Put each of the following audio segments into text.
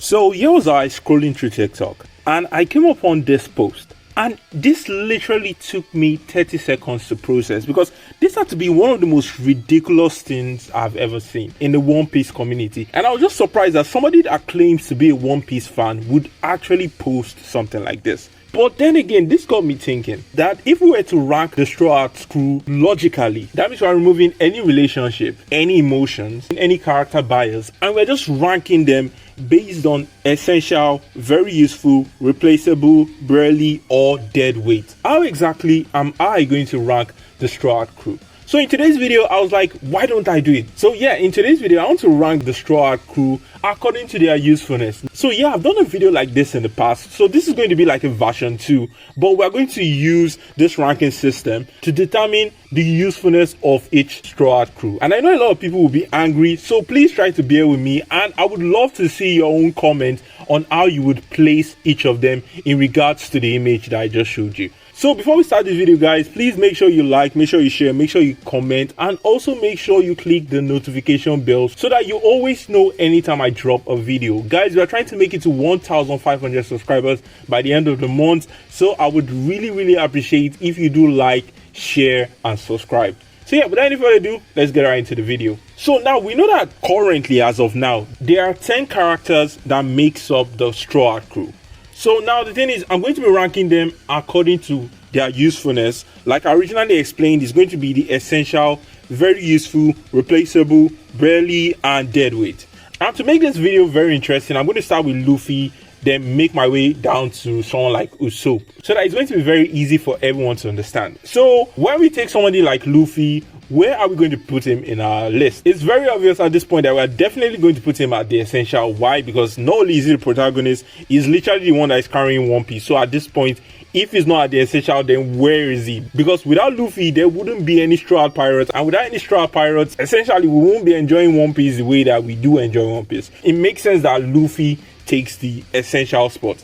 So here was I scrolling through TikTok and I came upon this post, and this literally took me 30 seconds to process because this had to be one of the most ridiculous things I've ever seen in the One Piece community. And I was just surprised that somebody that claims to be a One Piece fan would actually post something like this. But then again, this got me thinking that if we were to rank the Straw Hat crew logically, that means we're removing any relationship, any emotions, any character bias, and we're just ranking them based on essential, very useful, replaceable, barely, or dead weight. How exactly am I going to rank the Straw Hat crew? So in today's video, I was like, why don't I do it? So yeah, in today's video, I want to rank the Straw Hat crew according to their usefulness. So yeah, I've done a video like this in the past. So this is going to be like a version 2, but we're going to use this ranking system to determine the usefulness of each Straw Hat crew. And I know a lot of people will be angry, so please try to bear with me. And I would love to see your own comment on how you would place each of them in regards to the image that I just showed you. So before we start this video, guys, please make sure you like, make sure you share, make sure you comment, and also make sure you click the notification bell so that you always know anytime I drop a video. Guys, we are trying to make it to 1,500 subscribers by the end of the month, so I would really appreciate if you do like, share, and subscribe. So yeah, without any further ado, let's get right into the video. So now we know that currently, as of now, there are 10 characters that makes up the Straw Hat crew. So now the thing is, I'm going to be ranking them according to their usefulness. Like I originally explained, it's going to be the essential, very useful, replaceable, barely, and deadweight. And to make this video very interesting, I'm going to start with Luffy, then make my way down to someone like Usopp, so that it's going to be very easy for everyone to understand. So when we take somebody like Luffy, where are we going to put him in our list? It's very obvious at this point that we're definitely going to put him at the essential. Why? Because not only is he the protagonist, he's literally the one that is carrying One Piece. So at this point, if he's not at the essential, then where is he? Because without Luffy, there wouldn't be any Straw Hat Pirates, and without any Straw Hat Pirates, essentially we won't be enjoying One Piece the way that we do enjoy One Piece. It makes sense that Luffy takes the essential spot.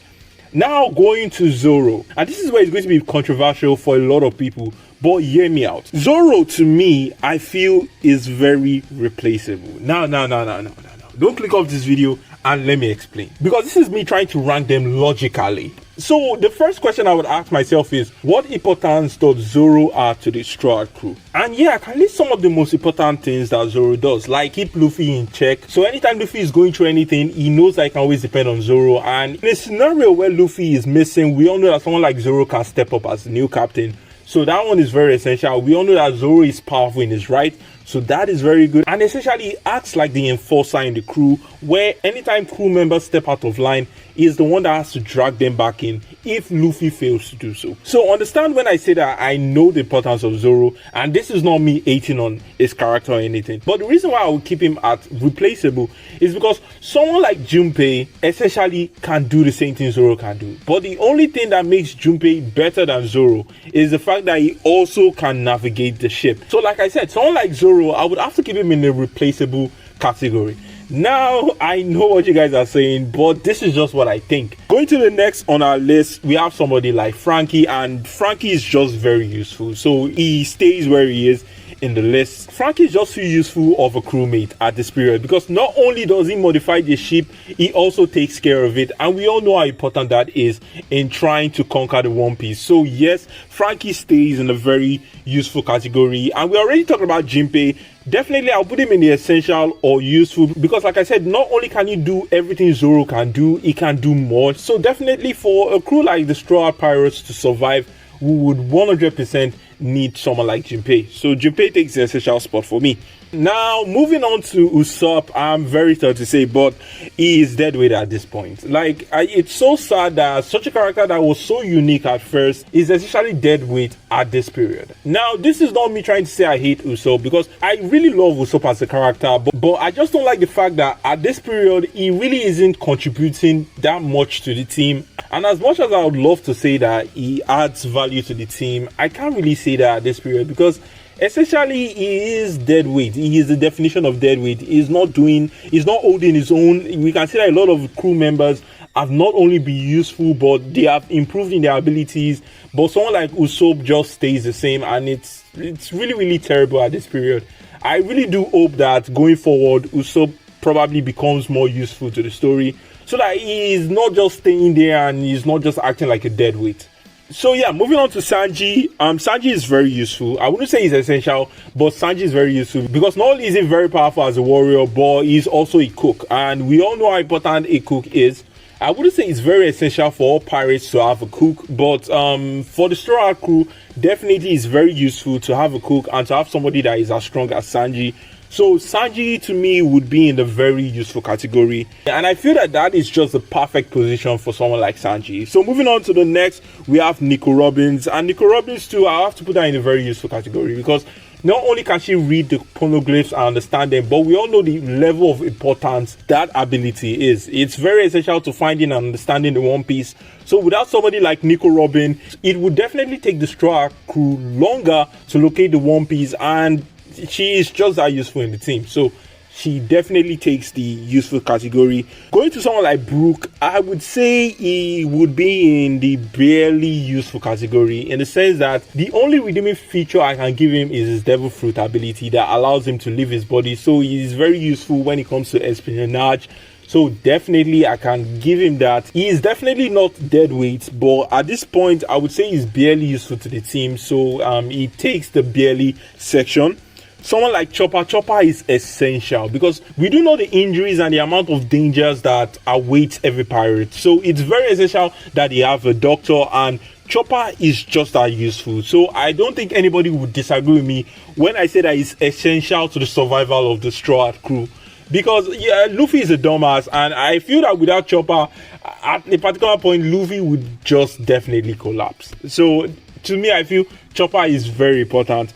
Now going to Zoro, and this is where it's going to be controversial for a lot of people, but hear me out. Zoro, to me, I feel is very replaceable. No. Don't click off this video and let me explain, because this is me trying to rank them logically. So the first question I would ask myself is, what importance does Zoro add to the Straw Hat crew? And yeah, I can list some of the most important things that Zoro does, like keep Luffy in check. So anytime Luffy is going through anything, he knows that he can always depend on Zoro. And in a scenario where Luffy is missing, we all know that someone like Zoro can step up as the new captain. So that one is very essential. We all know that Zoro is powerful in his right, so that is very good. And essentially, he acts like the enforcer in the crew, where anytime crew members step out of line, he is the one that has to drag them back in if Luffy fails to do so. So understand when I say that I know the importance of Zoro, and this is not me hating on his character or anything. But the reason why I would keep him at replaceable is because someone like Junpei essentially can do the same thing Zoro can do. But the only thing that makes Junpei better than Zoro is the fact that he also can navigate the ship. So like I said, someone like Zoro, I would have to keep him in the replaceable category. Now, I know what you guys are saying, but this is just what I think. Going to the next on our list, we have somebody like Franky, and Franky is just very useful. So he stays where he is in the list. Franky is just too useful of a crewmate at this period, because not only does he modify the ship, he also takes care of it, and we all know how important that is in trying to conquer the One Piece. So yes, Franky stays in a very useful category. And we already talked about Junpei. Definitely I'll put him in the essential or useful, because like I said, not only can he do everything Zoro can do, he can do more. So definitely for a crew like the Straw Hat Pirates to survive, we would 100% need someone like Junpei. So Junpei takes the essential spot for me. Now moving on to Usopp, I'm very sorry to say, but he is deadweight at this point. Like, it's so sad that such a character that was so unique at first is essentially deadweight at this period. Now this is not me trying to say I hate Usopp, because I really love Usopp as a character, but I just don't like the fact that at this period he really isn't contributing that much to the team. And as much as I would love to say that he adds value to the team, I can't really say that at this period, because essentially he is deadweight. He is the definition of deadweight. He's not holding his own. We can see that a lot of crew members have not only been useful, but they have improved in their abilities. But someone like Usopp just stays the same, and it's really terrible at this period. I really do hope that going forward Usopp probably becomes more useful to the story. so that he is not just staying there and he's not just acting like a dead weight. So yeah, moving on to Sanji. Sanji is very useful. I wouldn't say he's essential, but Sanji is very useful because not only is he very powerful as a warrior, but he's also a cook, and we all know how important a cook is. I wouldn't say it's very essential for all pirates to have a cook, but for the Straw Hat crew, definitely it's very useful to have a cook and to have somebody that is as strong as Sanji. So Sanji to me would be in the very useful category, and I feel that is just the perfect position for someone like Sanji. So moving on to the next, we have Nico Robins, and Nico Robins too, I have to put that in a very useful category because not only can she read the poneglyphs and understand them, but we all know the level of importance that ability is. It's very essential to finding and understanding the One Piece. So without somebody like Nico Robin, it would definitely take the Straw Hat crew longer to locate the One Piece, and she is just that useful in the team. So she definitely takes the useful category. Going to someone like Brook, I would say he would be in the barely useful category, in the sense that the only redeeming feature I can give him is his Devil Fruit ability that allows him to leave his body. So he is very useful when it comes to espionage. So definitely I can give him that. He is definitely not dead weight, but at this point I would say he's barely useful to the team. So he takes the barely section. Someone like Chopper. Chopper is essential because we do know the injuries and the amount of dangers that await every pirate. So it's very essential that they have a doctor, and Chopper is just that useful. So I don't think anybody would disagree with me when I say that it's essential to the survival of the Straw Hat crew. Because yeah, Luffy is a dumbass, and I feel that without Chopper, at a particular point, Luffy would just definitely collapse. So to me, I feel Chopper is very important.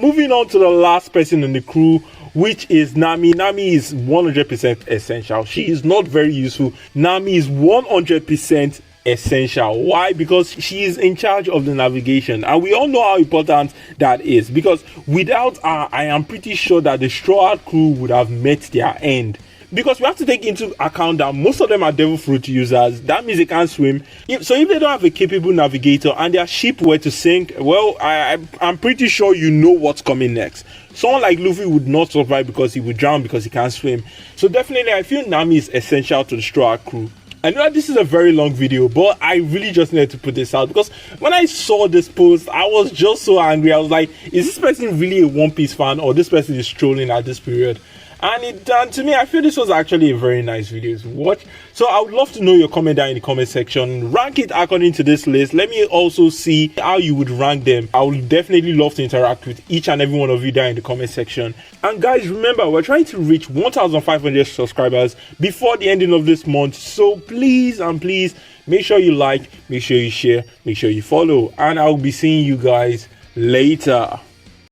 Moving on to the last person in the crew, which is Nami. Nami is 100% essential. She is not very useful. Nami is 100% essential. Why? Because she is in charge of the navigation, and we all know how important that is, because without her, I am pretty sure that the Straw Hat crew would have met their end. Because we have to take into account that most of them are Devil Fruit users. That means they can't swim. So if they don't have a capable navigator and their ship were to sink, well, I'm pretty sure you know what's coming next. Someone like Luffy would not survive because he would drown because he can't swim. So definitely I feel Nami is essential to the Straw Hat crew. I know that this is a very long video, but I really just needed to put this out because when I saw this post, I was just so angry. I was like, is this person really a One Piece fan, or this person is trolling at this period? And to me, I feel this was actually a very nice video to watch. So I would love to know your comment down in the comment section. Rank it according to this list. Let me also see how you would rank them. I would definitely love to interact with each and every one of you down in the comment section. And guys, remember, we're trying to reach 1,500 subscribers before the ending of this month. So please and please, make sure you like, make sure you share, make sure you follow. And I'll be seeing you guys later.